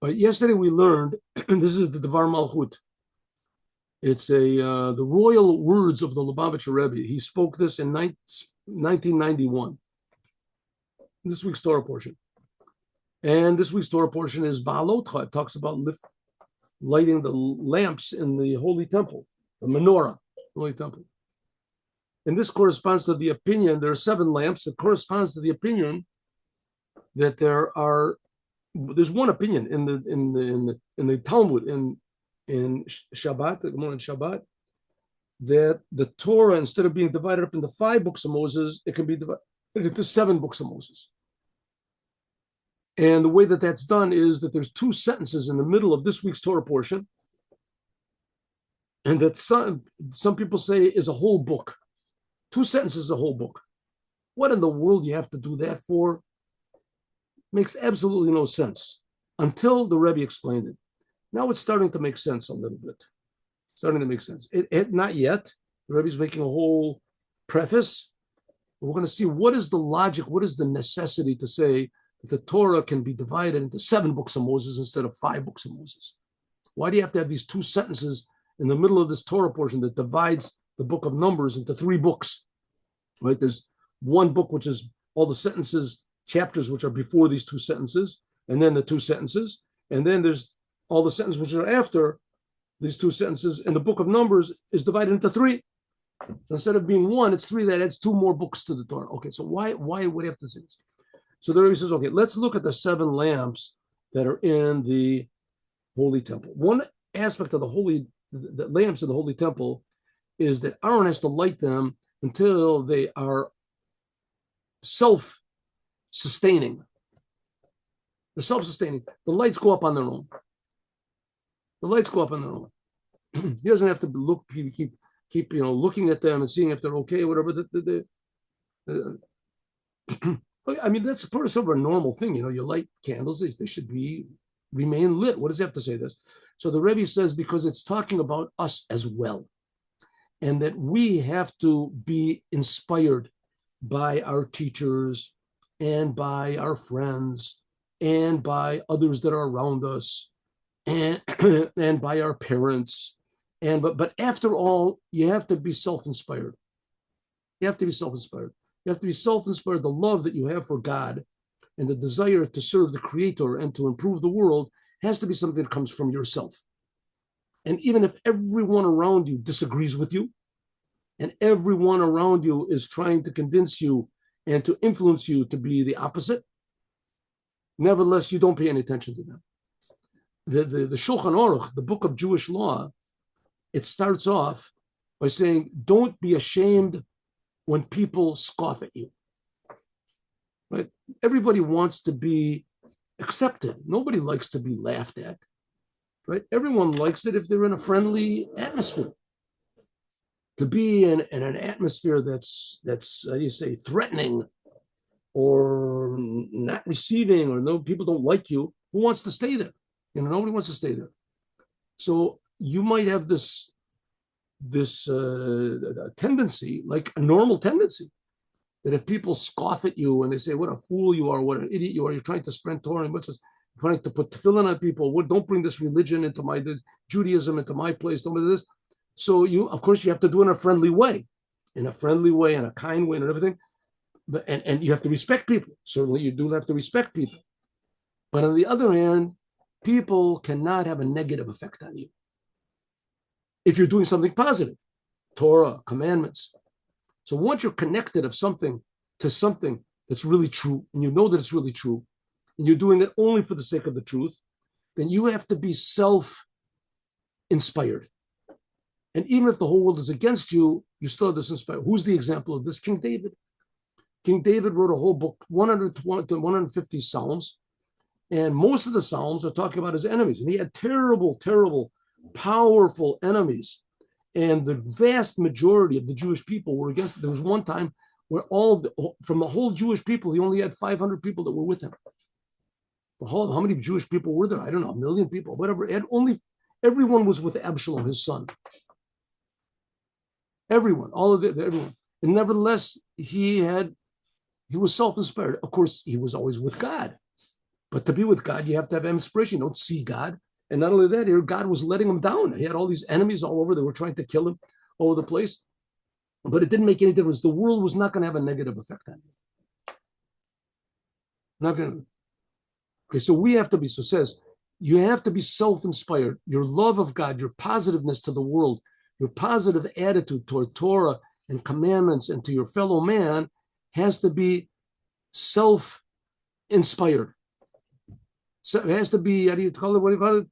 Yesterday we learned, this is the Dvar Malchut. It's the royal words of the Lubavitcher Rebbe. He spoke this in 1991. This week's Torah portion. And this week's Torah portion is Ba'alotcha. It talks about lighting the lamps in the Holy Temple, the menorah, Holy Temple. And this corresponds to the opinion, there are 7 lamps. It corresponds to the opinion that there's one opinion in the Talmud in Shabbat, the Gemara in Shabbat, that the Torah, instead of being divided up into 5 books of Moses, it can be divided into 7 books of Moses. And the way that that's done is that there's 2 sentences in the middle of this week's Torah portion, and that some people say is a whole book. 2 sentences is a whole book. What in the world you have to do that for? Makes absolutely no sense until the Rebbe explained it. Now it's starting to make sense a little bit. Starting to make sense. It not yet. The Rebbe's making a whole preface. We're going to see what is the logic, what is the necessity to say that the Torah can be divided into 7 books of Moses instead of 5 books of Moses. Why do you have to have these 2 sentences in the middle of this Torah portion that divides the book of Numbers into 3 books? Right? There's one book which is all the sentences, chapters which are before these 2 sentences, and then the 2 sentences, and then there's all the sentences which are after these 2 sentences, and the book of Numbers is divided into 3. So instead of being 1, it's 3. That adds 2 more books to the Torah. Okay, so why would you have to say this? So the Rebbe says, okay, let's look at the 7 lamps that are in the Holy Temple. One aspect of the lamps in the Holy Temple is that Aaron has to light them until they are self-sustaining. They're self-sustaining. The lights go up on their own. The lights go up on their own. He doesn't have to keep looking at them and seeing if they're okay or whatever. I mean, that's sort of a normal thing. You light candles, they should remain lit. What does he have to say this? So the Rebbe says, because it's talking about us as well, and that we have to be inspired by our teachers and by our friends and by others that are around us and and by our parents. But after all, you have to be self-inspired. You have to be self-inspired. You have to be self-inspired. The love that you have for God and the desire to serve the Creator and to improve the world has to be something that comes from yourself. And even if everyone around you disagrees with you, and everyone around you is trying to convince you and to influence you to be the opposite, nevertheless, you don't pay any attention to them. The Shulchan Aruch, the book of Jewish law, it starts off by saying, don't be ashamed when people scoff at you. Right? Everybody wants to be accepted. Nobody likes to be laughed at. Right? Everyone likes it if they're in a friendly atmosphere. To be in an atmosphere that's how do you say, threatening or not receiving, or no, people don't like you, who wants to stay there? Nobody wants to stay there. So you might have this tendency, like a normal tendency, that if people scoff at you and they say, what a fool you are, what an idiot you are, you're trying to spread Torah, and trying to put tefillin on people, don't bring this religion into Judaism into my place, don't do this. So of course, you have to do it in a friendly way, in a kind way, and everything. But and you have to respect people. Certainly, you do have to respect people. But on the other hand, people cannot have a negative effect on you if you're doing something positive, Torah, commandments. So once you're connected to something that's really true, and you know that it's really true, and you're doing it only for the sake of the truth, then you have to be self-inspired. And even if the whole world is against you, you still have this inspired. Who's the example of this? King David. King David wrote a whole book, 120 to 150 Psalms, and most of the Psalms are talking about his enemies. And he had terrible, terrible, powerful enemies. And the vast majority of the Jewish people were against it. There was one time where from the whole Jewish people, he only had 500 people that were with him. How many Jewish people were there? I don't know, 1 million people, whatever. And everyone was with Absalom, his son. Everyone, everyone. And nevertheless, he was self-inspired. Of course, he was always with God. But to be with God, you have to have inspiration. You don't see God. And not only that, here God was letting him down. He had all these enemies all over. They were trying to kill him all over the place. But it didn't make any difference. The world was not going to have a negative effect on him. Not going to. Okay, so we have to be, so it says, you have to be self-inspired. Your love of God, your positiveness to the world, your positive attitude toward Torah and commandments and to your fellow man has to be self-inspired. So it has to be, how do you call it? What do you call it?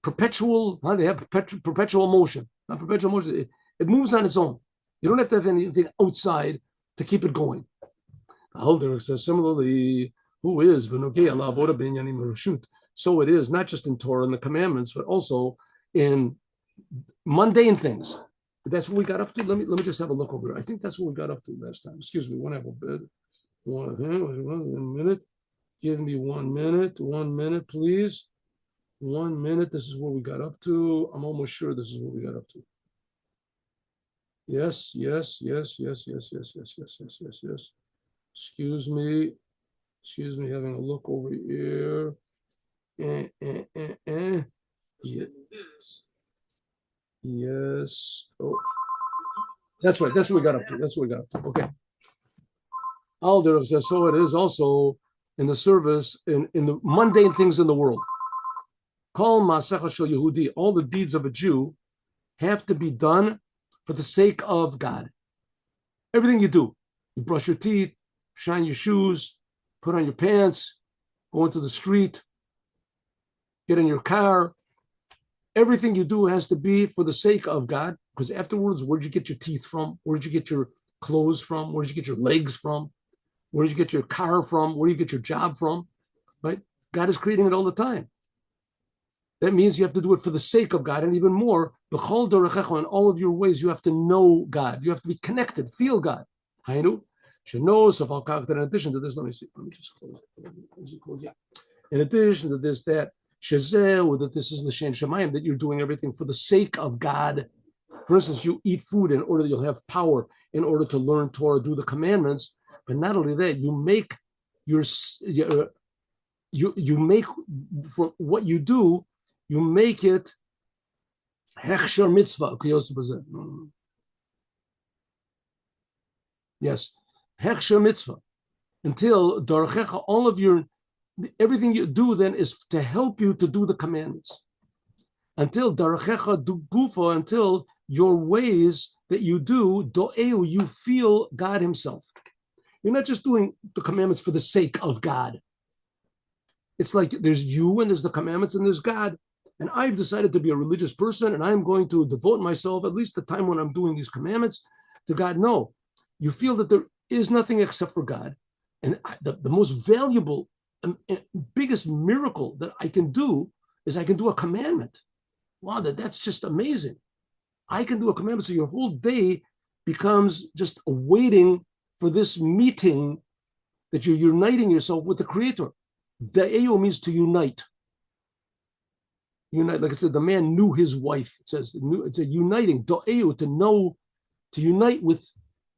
Perpetual, they have perpetual motion. Not perpetual motion. It moves on its own. You don't have to have anything outside to keep it going. The Alder says similarly, who is so it is not just in Torah and the commandments, but also in mundane things. But that's what we got up to. Let me just have a look over here. I think that's what we got up to last time. Excuse me, one minute. Give me 1 minute. 1 minute, please. 1 minute. This is what we got up to. I'm almost sure this is what we got up to. Yes. Excuse me, having a look over here. Yes. Oh, that's right. That's what we got up to. Okay. Alder says, so it is also in the service, in the mundane things in the world. Kol Ma'asecha Shel Yehudi, all the deeds of a Jew have to be done for the sake of God. Everything you do, you brush your teeth, shine your shoes, put on your pants, go into the street, get in your car. Everything you do has to be for the sake of God, because afterwards, where'd you get your teeth from? Where'd you get your clothes from? Where'd you get your legs from? Where did you get your car from? Where do you get your job from? Right? God is creating it all the time. That means you have to do it for the sake of God, and even more, in all of your ways, you have to know God. You have to be connected, feel God. In addition to this, let me just close it. Yeah. In addition to this, that this is l'shem shamayim, that you're doing everything for the sake of God. For instance, you eat food in order that you'll have power, in order to learn Torah, do the commandments. But not only that, you make you make for what you do, you make it hechsher mitzvah. Yes, hechsher mitzvah. Until darchecha, all of everything you do then is to help you to do the commandments. Until darchecha du gufa, until your ways that you do, do'eu, you feel God Himself. You're not just doing the commandments for the sake of God. It's like there's you and there's the commandments and there's God. And I've decided to be a religious person and I'm going to devote myself, at least the time when I'm doing these commandments, to God. No, you feel that there is nothing except for God. And the most valuable and biggest miracle that I can do is I can do a commandment. Wow, that's just amazing. I can do a commandment. So your whole day becomes just waiting for this meeting that you're uniting yourself with the Creator. Da'eo means to unite. Unite, like I said, the man knew his wife. It says it's a uniting. Da'eo, to know, to unite with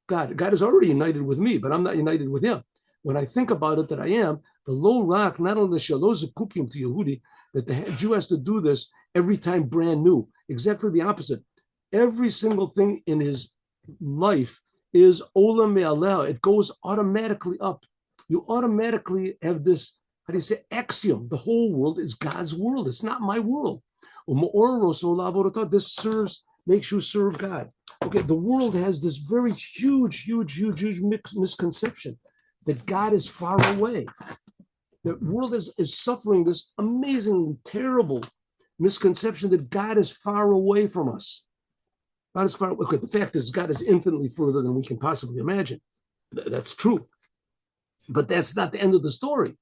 God. God is already united with me, but I'm not united with Him. When I think about it, that I am, the low rock, not only the shaloz kukim to Yehudi, that the Jew has to do this every time brand new. Exactly the opposite. Every single thing in his life is olam me'aleh. It goes automatically up. You automatically have this, how do you say, axiom. The whole world is God's world. It's not my world. This makes you serve God. Okay, the world has this very huge misconception that God is far away. The world is suffering this amazingly terrible misconception that God is far away from us. God is far away. Okay, the fact is, God is infinitely further than we can possibly imagine. That's true. But that's not the end of the story.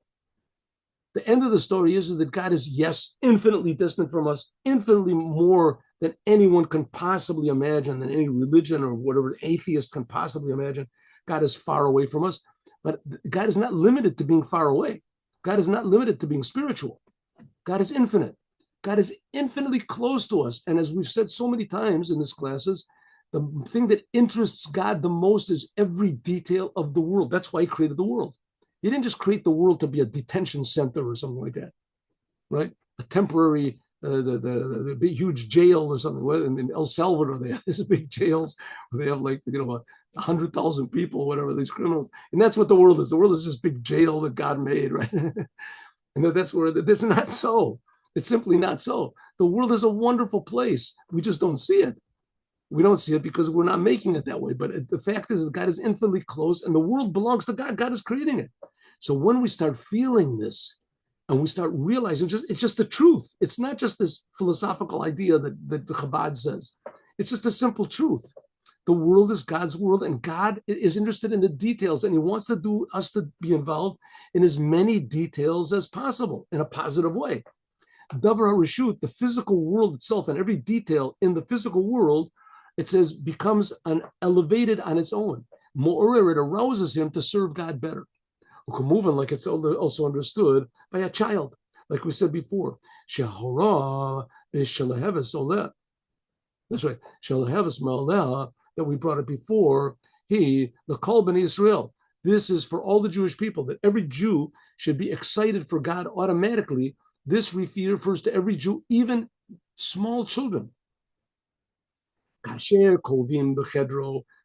The end of the story is that God is, yes, infinitely distant from us, infinitely more than anyone can possibly imagine, than any religion or whatever atheist can possibly imagine. God is far away from us. But God is not limited to being far away. God is not limited to being spiritual. God is infinite. God is infinitely close to us. And as we've said so many times in these classes, The thing that interests God the most is every detail of the world. That's why he created the world. He didn't just create the world to be a detention center or something like that, right? A temporary, the big huge jail or something. In El Salvador, they have these big jails where they have 100,000 people, whatever, these criminals. And that's what the world is. The world is this big jail that God made, right? And that's where it's not so. It's simply not so. The world is a wonderful place. We just don't see it. We don't see it because we're not making it that way. But the fact is that God is infinitely close and the world belongs to God. God is creating it. So when we start feeling this and we start realizing it's just the truth. It's not just this philosophical idea that the Chabad says. It's just a simple truth. The world is God's world and God is interested in the details and he wants to do us to be involved in as many details as possible in a positive way. Dvar Malchut, the physical world itself and every detail in the physical world, it says, becomes elevated on its own. Moreover, it arouses him to serve God better. Moving like it's also understood by a child, like we said before. That's right. That we brought it before. The Kol B'nai Israel. This is for all the Jewish people, that every Jew should be excited for God automatically. This refers to every Jew, even small children.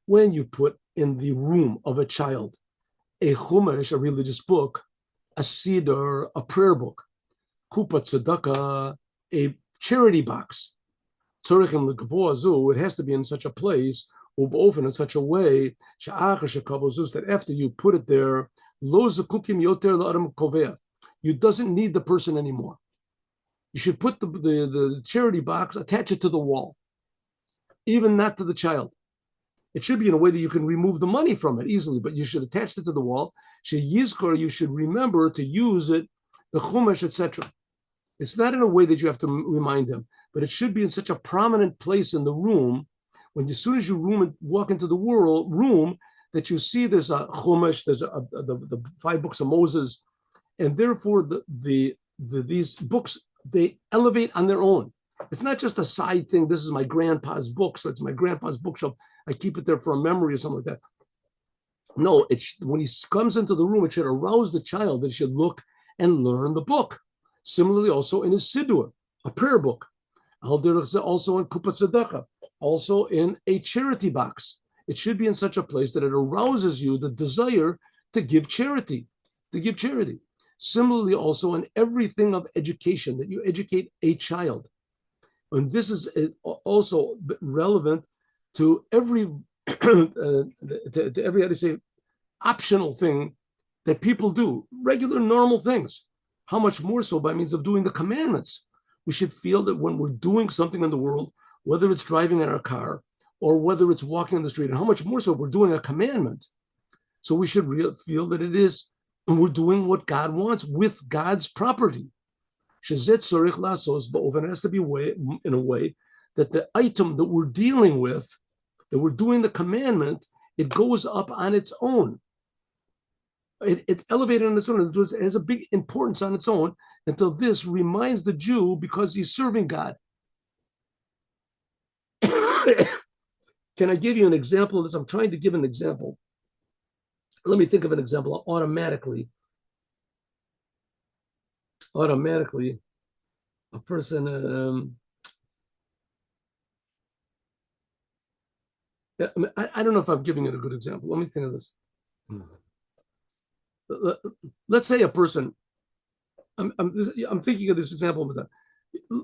When you put in the room of a child a chumash, a religious book, a siddur, a prayer book, kupa tzedakah, a charity box, it has to be in such a place, in such a way, that after you put it there, you doesn't need the person anymore. You should put the charity box, attach it to the wall, even not to the child. It should be in a way that you can remove the money from it easily, but you should attach it to the wall. You should remember to use it, the chumash, etc. It's not in a way that you have to remind him, but it should be in such a prominent place in the room, when as soon as you walk into the room, that you see there's a chumash, there's the 5 books of Moses, and therefore these books, they elevate on their own. It's not just a side thing. This is my grandpa's book, so it's my grandpa's bookshelf. I keep it there for a memory or something like that. No, when he comes into the room, it should arouse the child that he should look and learn the book. Similarly, also in his siddur, a prayer book. Also in kupa tzedakah, also in a charity box. It should be in such a place that it arouses you the desire to give charity, Similarly, also in everything of education, that you educate a child. And this is also relevant to every to every, how to say, optional thing that people do, regular normal things. How much more so by means of doing the commandments? We should feel that when we're doing something in the world, whether it's driving in our car or whether it's walking on the street, and how much more so if we're doing a commandment. So we should feel that we're doing what God wants with God's property. But it has to be in a way that the item that we're dealing with, that we're doing the commandment, it goes up on its own. It's elevated on its own. It has a big importance on its own until this reminds the Jew, because he's serving God. Can I give you an example of this? I'm trying to give an example. Let me think of an example automatically. A person, I don't know if I'm giving it a good example. Let me think of this. Let's say a person, I'm thinking of this example.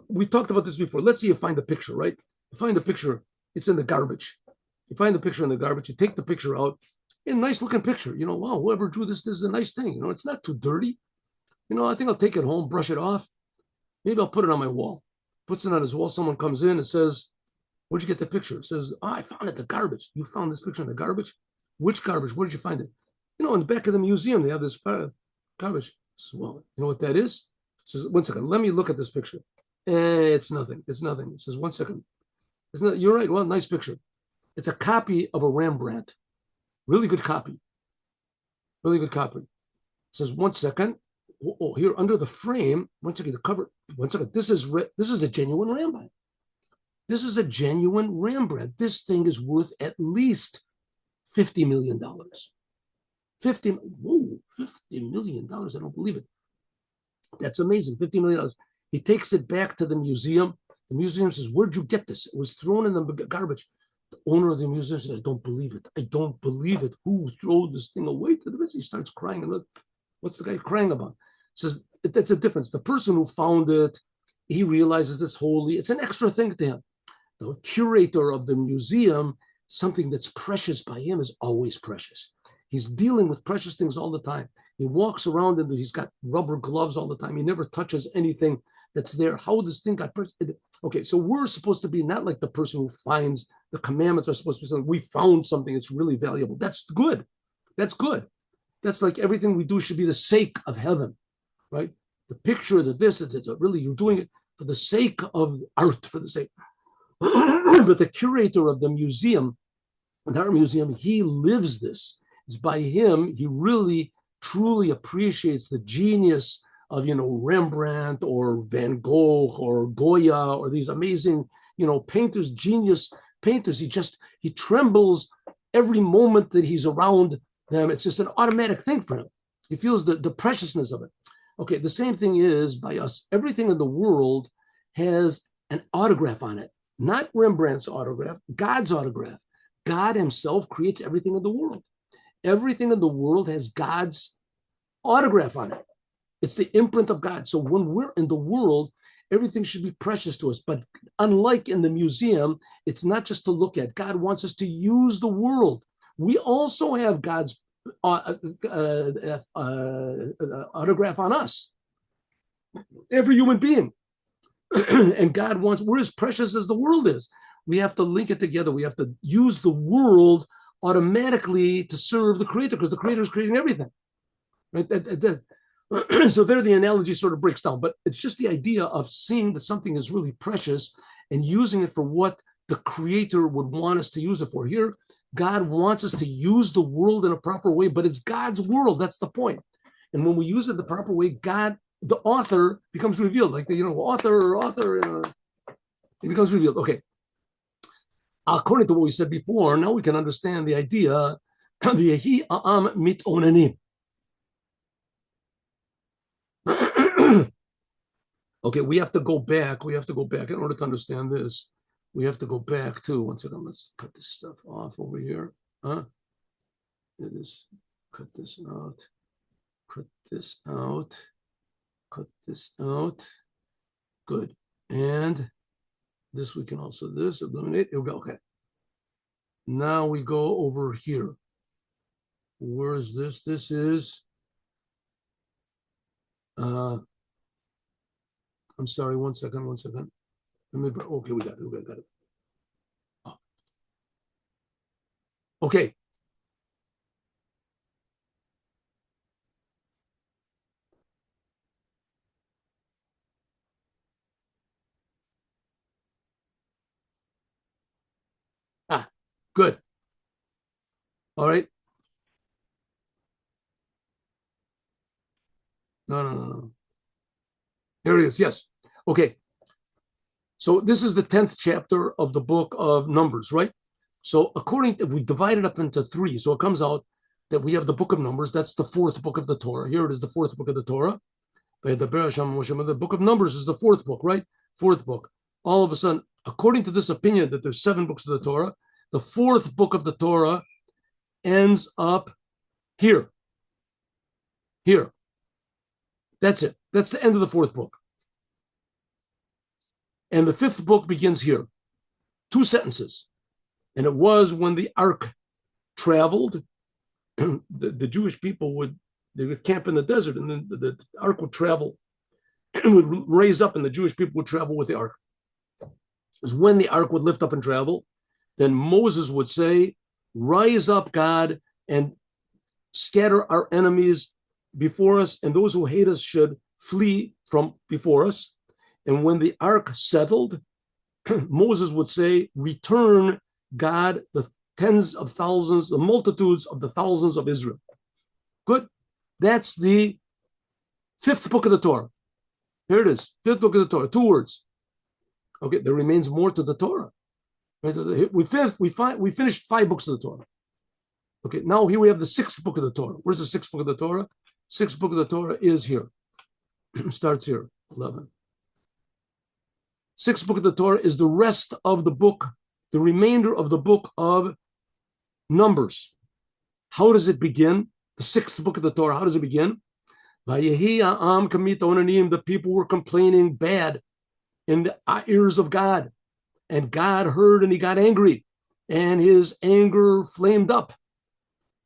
We talked about this before. Let's say you find a picture, right? You find a picture, it's in the garbage. You find the picture in the garbage, you take the picture out, a nice looking picture. Wow, whoever drew this is a nice thing. It's not too dirty. I think I'll take it home, brush it off. Maybe I'll put it on my wall. Puts it on his wall. Someone comes in and says, "Where'd you get the picture?" It says, "I found it in the garbage." "You found this picture in the garbage? Which garbage? Where did you find it?" In the back of the museum, they have this garbage. So, well, you know what that is? It says, "1 second, let me look at this picture." It's nothing. It's nothing. It says, "1 second. It's not, you're right. Well, nice picture. It's a copy of a Rembrandt. Really good copy. Really good copy." It says, "1 second. Oh, here under the frame, 1 second, the cover. 1 second. This is a genuine Rembrandt. This is a genuine Rembrandt. This thing is worth at least $50 million. $50 million. I don't believe it. That's amazing. $50 million. He takes it back to the museum. The museum says, "Where'd you get this? It was thrown in the garbage." The owner of the museum says, "I don't believe it. I don't believe it. Who threw this thing away to the museum?" He starts crying. And what's the guy crying about? He says, that's a difference. The person who found it, he realizes it's holy. It's an extra thing to him. The curator of the museum, something that's precious by him is always precious. He's dealing with precious things all the time. He walks around and he's got rubber gloves all the time. He never touches anything that's there. How this thing got precious? Okay, so we're supposed to be not like the person who finds the commandments are supposed to be something. We found something that's really valuable. That's good. That's good. That's like everything we do should be the sake of heaven, right? The picture, the this, it's really you're doing it for the sake of art, for the sake. But the curator of the museum, the art museum, he lives this. It's by him, he really truly appreciates the genius of, Rembrandt or Van Gogh or Goya or these amazing, painters, genius painters. He trembles every moment that he's around them. It's just an automatic thing for him. He feels the preciousness of it. Okay, the same thing is by us. Everything in the world has an autograph on it. Not Rembrandt's autograph, God's autograph. God himself creates everything in the world. Everything in the world has God's autograph on it. It's the imprint of God. So when we're in the world, everything should be precious to us. But unlike in the museum, it's not just to look at. God wants us to use the world. We also have God's autograph on us. Every human being. And God wants, we're as precious as the world is. We have to link it together. We have to use the world automatically to serve the Creator, because the Creator is creating everything. Right? So there the analogy sort of breaks down, but it's just the idea of seeing that something is really precious and using it for what the Creator would want us to use it for. Here, God wants us to use the world in a proper way, but it's God's world. That's the point. And when we use it the proper way, God, the author, becomes revealed. Like the author, it becomes revealed. Okay. According to what we said before, now we can understand the idea. Okay, we have to go back. In order to understand this. We have to go back to, one second, let's cut this stuff off over here. It is, cut this out. Good. And this we can also, eliminate. Here we go, okay. Now we go over here. Where is this? This is, I'm sorry, one second. Okay, we got it. Oh. Okay. Good. All right. No. Here it is. Yes. Okay. So this is the 10th chapter of the book of Numbers, right? So we divide it up into 3. So it comes out that we have the book of Numbers. That's the 4th book of the Torah. Here it is, the 4th book of the Torah. The book of Numbers is the 4th book, right? 4th book. All of a sudden, according to this opinion that there's 7 books of the Torah, the 4th book of the Torah ends up here. Here. That's it. That's the end of the 4th book. And the 5th book begins here. 2 sentences. And it was when the ark traveled, the Jewish people they would camp in the desert, and then the ark would travel and would raise up, and the Jewish people would travel with the ark. It was when the ark would lift up and travel, then Moses would say, "Rise up, God, and scatter our enemies before us, and those who hate us should flee from before us." And when the ark settled, Moses would say, "Return, God, the tens of thousands, the multitudes of the thousands of Israel." Good. That's the 5th book of the Torah. Here it is, 5th book of the Torah, 2 words. Okay, there remains more to the Torah. Right? We finished 5 books of the Torah. Okay, now here we have the 6th book of the Torah. Where's the 6th book of the Torah? 6th book of the Torah is here. Starts here, 11. 6th book of the Torah is the rest of the book, the remainder of the book of Numbers. How does it begin? The 6th book of the Torah, how does it begin? The people were complaining bad in the ears of God. And God heard and he got angry. And his anger flamed up.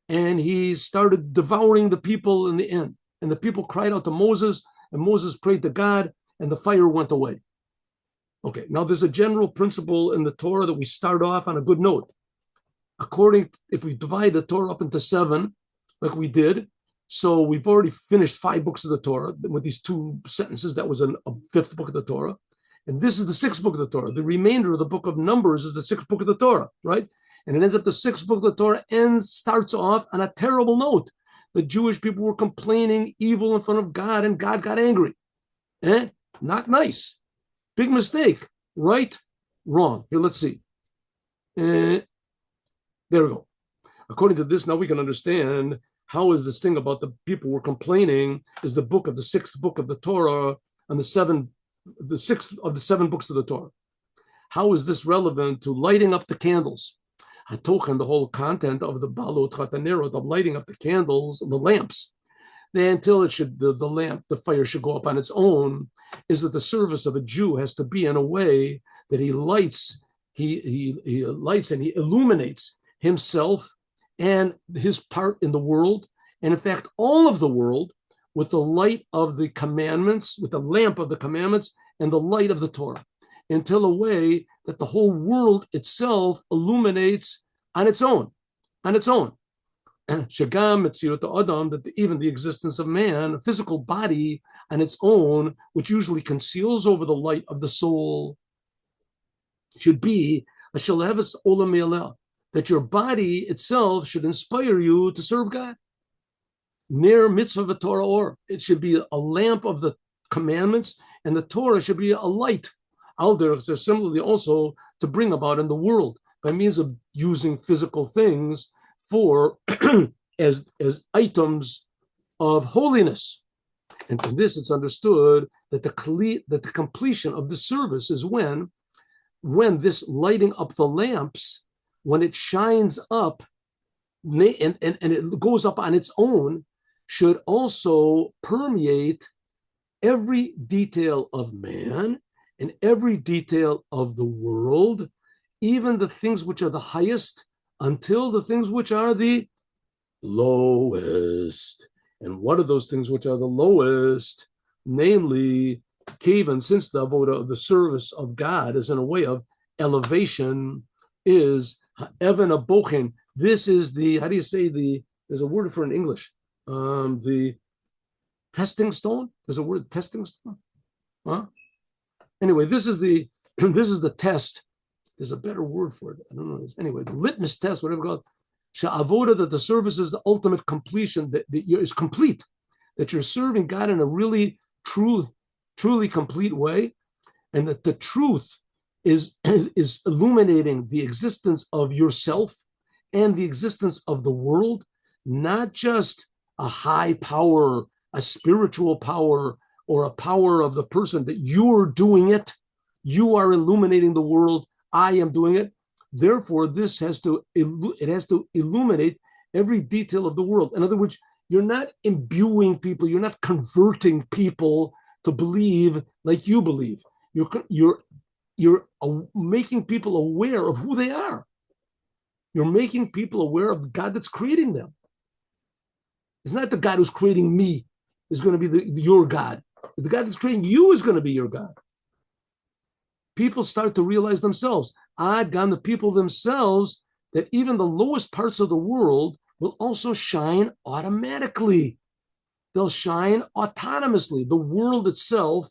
And he started devouring the people in the end. And the people cried out to Moses, and Moses prayed to God, and the fire went away. Okay, now there's a general principle in the Torah that we start off on a good note. If we divide the Torah up into 7, like we did, so we've already finished 5 books of the Torah with these 2 sentences. That was a 5th book of the Torah. And this is the 6th book of the Torah. The remainder of the book of Numbers is the 6th book of the Torah, right? And it ends up the 6th book of the Torah starts off on a terrible note. The Jewish people were complaining evil in front of God, and God got angry. Not nice. Big mistake. Right? Wrong. Here, let's see. There we go. According to this, now we can understand how is this thing about the people were complaining is the book of the 6th book of the Torah and the 6th of the 7 books of the Torah. How is this relevant to lighting up the candles? Hatochen, the whole content of the balot chatanerot, of lighting up the candles, the lamps, until the fire should go up on its own, is that the service of a Jew has to be in a way that he lights and he illuminates himself and his part in the world, and in fact, all of the world, with the light of the commandments, with the lamp of the commandments and the light of the Torah, until a way that the whole world itself illuminates on its own. Shagam Metzirut Adam, that even the existence of man, a physical body on its own, which usually conceals over the light of the soul, should be a Shalevas Olam Me'aleh, that your body itself should inspire you to serve God. Near mitzvah Torah or, it should be a lamp of the commandments, and the Torah should be a light. Similarly also to bring about in the world by means of using physical things for as items of holiness. And from this, it's understood that the completion of the service is when this lighting up the lamps, when it shines up and it goes up on its own, should also permeate every detail of man and every detail of the world, even the things which are the highest until the things which are the lowest. And what are those things which are the lowest? Namely, Kavan, since the avoda of the service of God is in a way of elevation, is Evan Abochin. This is the, how do you say there's a word for it in English, the testing stone. There's a word, testing stone. Huh? Anyway, this is the test. There's a better word for it. I don't know. Anyway, the litmus test, whatever it's called. Sha'avoda, that the service is the ultimate completion, that is complete, that you're serving God in a really, truly complete way, and that the truth is illuminating the existence of yourself and the existence of the world, not just a high power, a spiritual power, or a power of the person that you're doing it. You are illuminating the world. I am doing it. Therefore, this has to illuminate every detail of the world. In other words, you're not imbuing people. You're not converting people to believe like you believe. You're making people aware of who they are. You're making people aware of the God that's creating them. It's not the God who's creating me is going to be your God. The God that's creating you is going to be your God. People start to realize themselves, the people themselves, that even the lowest parts of the world will also shine automatically. They'll shine autonomously. The world itself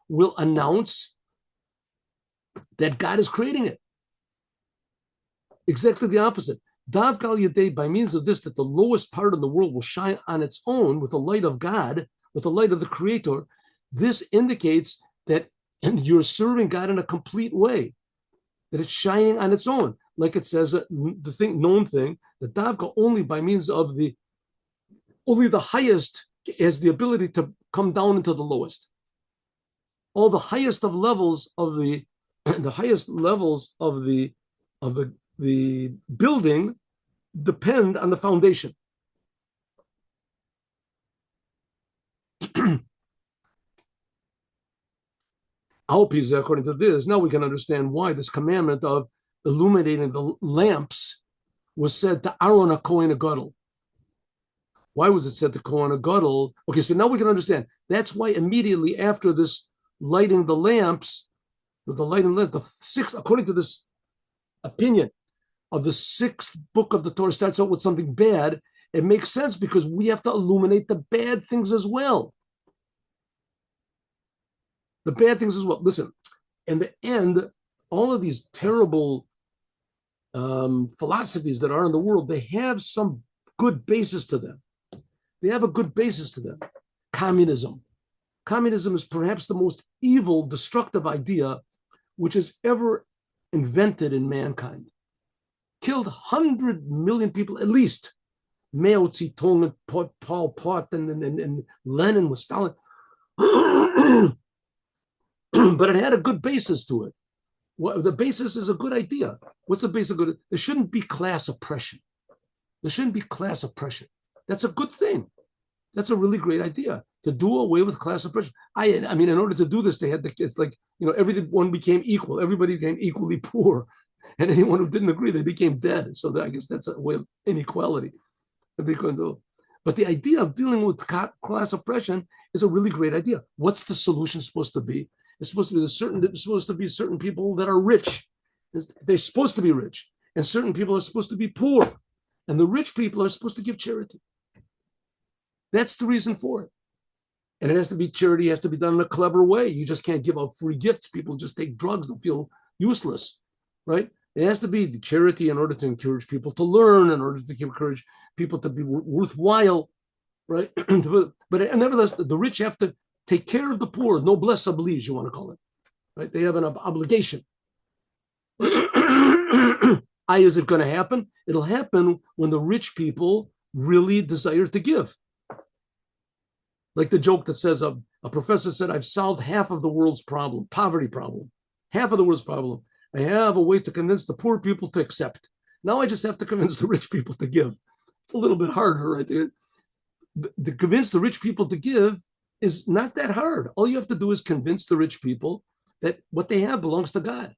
will announce that God is creating it. Exactly the opposite. Dav Kal Yadei, by means of this, that the lowest part of the world will shine on its own with the light of God, with the light of the Creator. This indicates that and you're serving God in a complete way, that it's shining on its own. Like it says, known thing, that Davka only by means of only the highest has the ability to come down into the lowest. All the highest of levels of the highest levels of the building depend on the foundation. According to this, now we can understand why this commandment of illuminating the lamps was said to Aaron HaKohen HaGadol. Why was it said to Kohen HaGadol? Okay, so now we can understand. That's why immediately after this lighting the lamps, the sixth, according to this opinion of the sixth book of the Torah, starts out with something bad. It makes sense because we have to illuminate the bad things as well. The bad things as well. Listen, in the end, all of these terrible philosophies that are in the world, they have some good basis to them. They have a good basis to them. Communism. Communism is perhaps the most evil, destructive idea which is ever invented in mankind. Killed 100 million people at least. Mao Zedong and Pol Pot and Lenin with Stalin. But it had a good basis to it. The basis is a good idea. What's the basis of good? There shouldn't be class oppression. There shouldn't be class oppression. That's a good thing. That's a really great idea, to do away with class oppression. I mean, in order to do this, they had it's like, everyone became equal. Everybody became equally poor. And anyone who didn't agree, they became dead. So I guess that's a way of inequality. But the idea of dealing with class oppression is a really great idea. What's the solution supposed to be? It's supposed to be certain people that are rich. They're supposed to be rich. And certain people are supposed to be poor. And the rich people are supposed to give charity. That's the reason for it. And it has to be charity, has to be done in a clever way. You just can't give out free gifts. People just take drugs and feel useless, right? It has to be the charity in order to encourage people to learn, in order to encourage people to be worthwhile, right? But nevertheless, the rich have to take care of the poor. Noblesse oblige, you want to call it, right? They have an obligation. Is it going to happen? It'll happen when the rich people really desire to give. Like the joke that says a professor said, I've solved half of the world's poverty problem, half of the world's problem. I have a way to convince the poor people to accept. Now I just have to convince the rich people to give. It's a little bit harder, right? To convince the rich people to give is not that hard. All you have to do is convince the rich people that what they have belongs to God.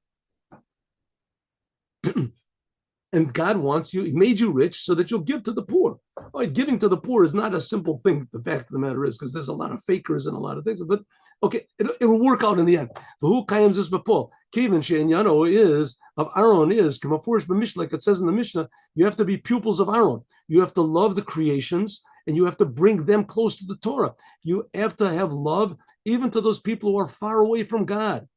And God wants you, He made you rich so that you'll give to the poor. Right, giving to the poor is not a simple thing. The fact of the matter is, because there's a lot of fakers and a lot of things, but okay, it will work out in the end. Who kayim this bepol? Kevin she'enyano is of Aaron is k'mafurish b'mishnah, like it says in the Mishnah. You have to be pupils of Aaron. You have to love the creations, and you have to bring them close to the Torah. You have to have love even to those people who are far away from God,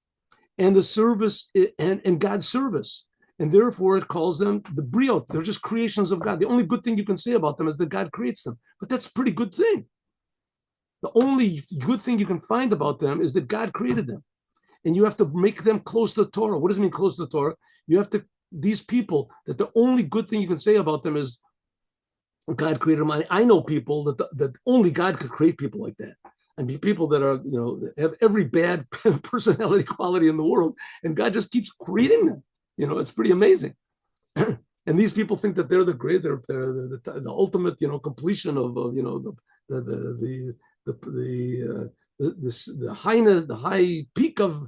and the service and God's service. And therefore, it calls them the briot. They're just creations of God. The only good thing you can say about them is that God creates them. But that's a pretty good thing. The only good thing you can find about them is that God created them. And you have to make them close to the Torah. What does it mean close to the Torah? You have to, these people, that the only good thing you can say about them is God created them. I know people that only God could create people like that. I mean, people that are, have every bad personality quality in the world, and God just keeps creating them. It's pretty amazing. And these people think that they're the great, they're the ultimate, completion of, the highness, the high peak of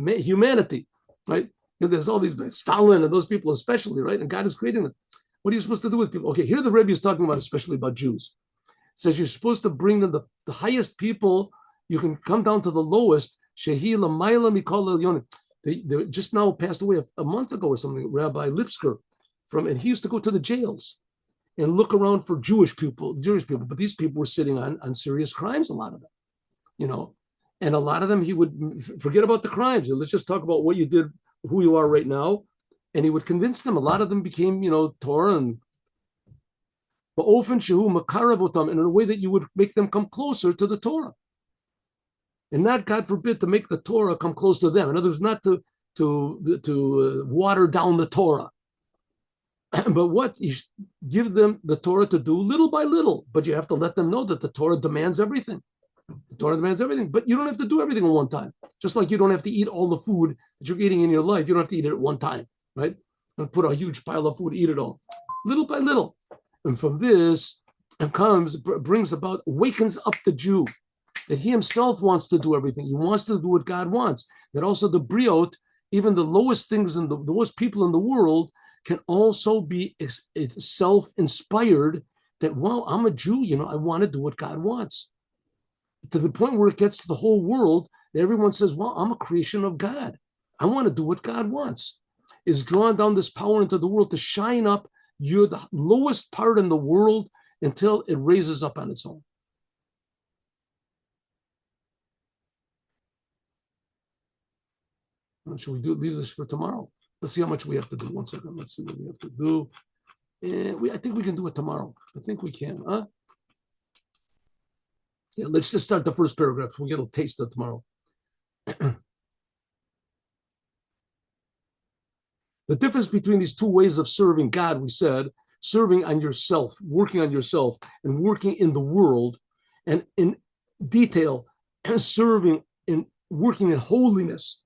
humanity, right? There's all these Stalin and those people especially, right? And God is creating them. What are you supposed to do with people? Okay, here the Rebbe is talking about, especially about Jews. It says you're supposed to bring them the highest people. You can come down to the lowest. Shehi l'mayla mikol elyonim. They just now passed away a month ago or something, Rabbi Lipsker, and he used to go to the jails and look around for Jewish people, but these people were sitting on serious crimes, a lot of them, and a lot of them he would forget about the crimes. Let's just talk about what you did, who you are right now, and he would convince them. A lot of them became, Torah and in a way that you would make them come closer to the Torah. and not, God forbid, to make the Torah come close to them. In other words, not to water down the Torah, but what you give them the Torah to do little by little. But you have to let them know that the Torah demands everything. The Torah demands everything, but you don't have to do everything at one time. Just like you don't have to eat all the food that you're eating in your life. You don't have to eat it at one time, right? And put a huge pile of food, eat it all, little by little. And from this, it brings about, wakens up the Jew, that he himself wants to do everything. He wants to do what God wants. That also the briot, even the lowest things and the lowest people in the world, can also be self-inspired. That, well, I'm a Jew, I want to do what God wants. To the point where it gets to the whole world, that everyone says, well, I'm a creation of God. I want to do what God wants. Is drawn down this power into the world to shine up. You're the lowest part in the world until it raises up on its own. Should we leave this for tomorrow? Let's see how much we have to do. 1 second. Let's see what we have to do. I think we can do it tomorrow. I think we can. Huh? Yeah, let's just start the first paragraph. We'll get a taste of tomorrow. The difference between these two ways of serving God, we said, serving on yourself, working on yourself, and working in the world, and in detail, and serving in working in holiness,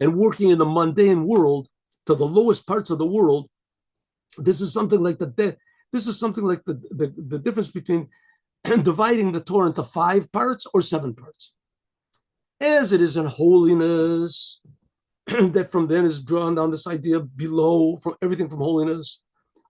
and working in the mundane world to the lowest parts of the world. This is something like the difference between dividing the Torah into 5 parts or 7 parts. As it is in holiness, that from then is drawn down this idea below, from everything from holiness,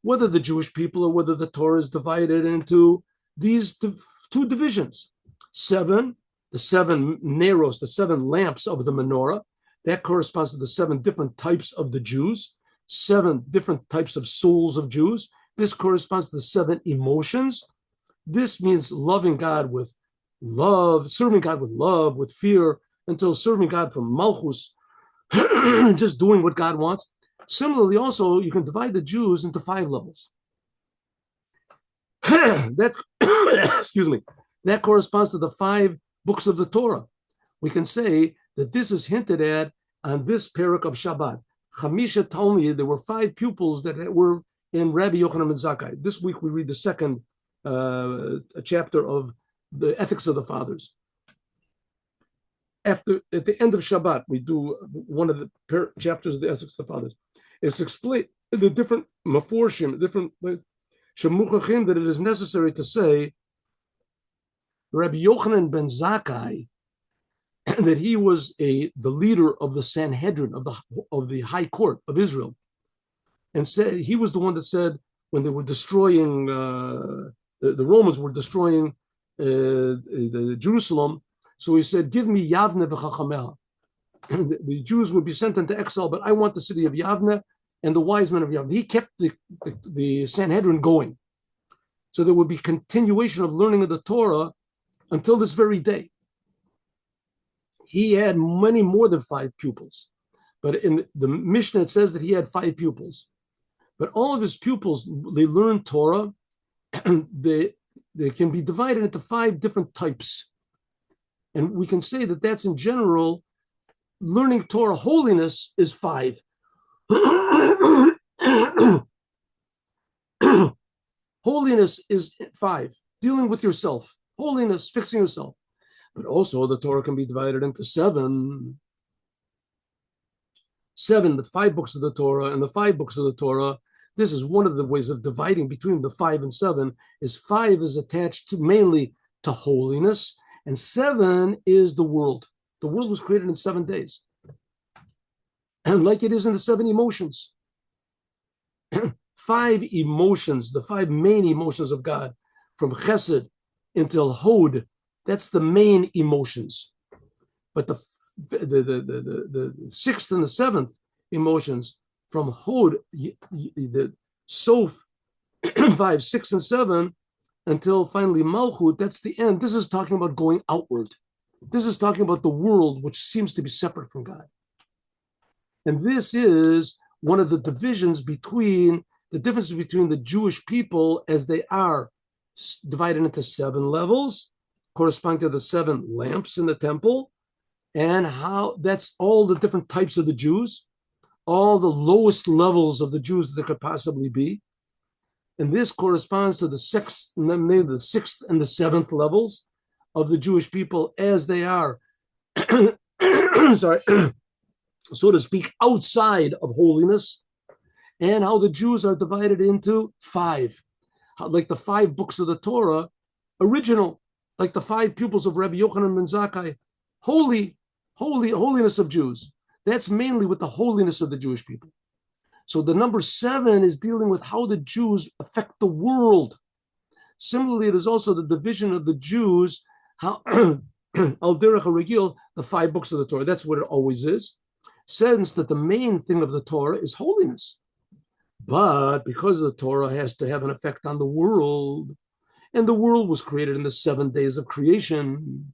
whether the Jewish people or whether the Torah is divided into these 2 divisions. 7, the 7 neros, the 7 lamps of the menorah, that corresponds to the 7 different types of the Jews, 7 different types of souls of Jews. This corresponds to the 7 emotions. This means loving God with love, serving God with love, with fear, until serving God from Malchus, just doing what God wants. Similarly, also, you can divide the Jews into 5 levels. Excuse me. That corresponds to the 5 books of the Torah. We can say that this is hinted at on this parak of Shabbat. Chamisha Talmid, there were 5 pupils that were in Rabbi Yochanan ben Zakkai. This week we read the second chapter of the Ethics of the Fathers. At the end of Shabbat, we do one of the chapters of the Ethics of the Fathers. It's explained the different maforshim, different shemuchachim, that it is necessary to say Rabbi Yochanan ben Zakkai, that he was the leader of the Sanhedrin, of the High Court of Israel, and said he was the one that said when they were destroying the Romans were destroying the Jerusalem. So he said, "Give me Yavne v'chachameha." The Jews would be sent into exile, but I want the city of Yavne and the wise men of Yavne. He kept the Sanhedrin going, so there would be continuation of learning of the Torah until this very day. He had many more than 5 pupils, but in the Mishnah it says that he had 5 pupils. But all of his pupils, they learned Torah, and they can be divided into 5 different types. And we can say that that's in general, learning Torah holiness is 5. Holiness is 5, dealing with yourself. Holiness, fixing yourself. But also the Torah can be divided into 7. 7, the 5 books of the Torah, and the 5 books of the Torah. This is one of the ways of dividing between the 5 and 7, is 5 is attached mainly to holiness, and 7 is the world. The world was created in 7 days. And like it is in the 7 emotions. 5 emotions, the 5 main emotions of God, from Chesed until Hod, that's the main emotions. But the 6th and the 7th emotions, from Hod, the Sof, 5, 6, and 7, until finally Malchut, that's the end. This is talking about going outward. This is talking about the world, which seems to be separate from God. And this is one of the divisions between, the difference between the Jewish people as they are divided into 7 levels, corresponding to the 7 lamps in the temple, and how that's all the different types of the Jews, all the lowest levels of the Jews that there could possibly be. And this corresponds to the sixth and the 7th levels of the Jewish people as they are, sorry, so to speak, outside of holiness, and how the Jews are divided into 5, like the 5 books of the Torah, original, like the 5 pupils of Rabbi Yochanan ben Zakkai, holiness of Jews. That's mainly with the holiness of the Jewish people. So the number 7 is dealing with how the Jews affect the world. Similarly, it is also the division of the Jews, how Al Derech HaRegil, the 5 books of the Torah, that's what it always is, says that the main thing of the Torah is holiness. But because the Torah has to have an effect on the world, and the world was created in the 7 days of creation,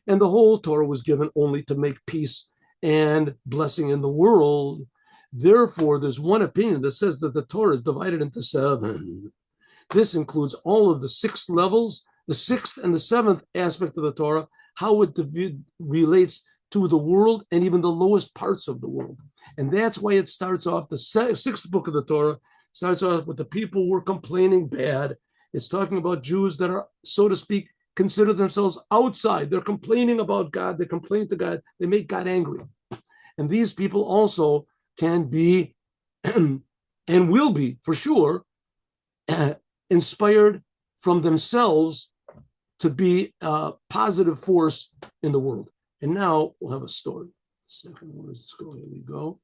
and the whole Torah was given only to make peace and blessing in the world. Therefore, there's one opinion that says that the Torah is divided into 7. This includes all of the 6 levels, the 6th and the 7th aspect of the Torah, how it relates to the world and even the lowest parts of the world. And that's why it starts off, the 6th book of the Torah starts off with the people were complaining bad. It's talking about Jews that are, so to speak, consider themselves outside. They're complaining about God. They complain to God. They make God angry. And these people also can be and will be, for sure, inspired from themselves to be a positive force in the world. And now we'll have a story. Second, where does this go? Here we go.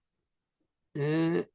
And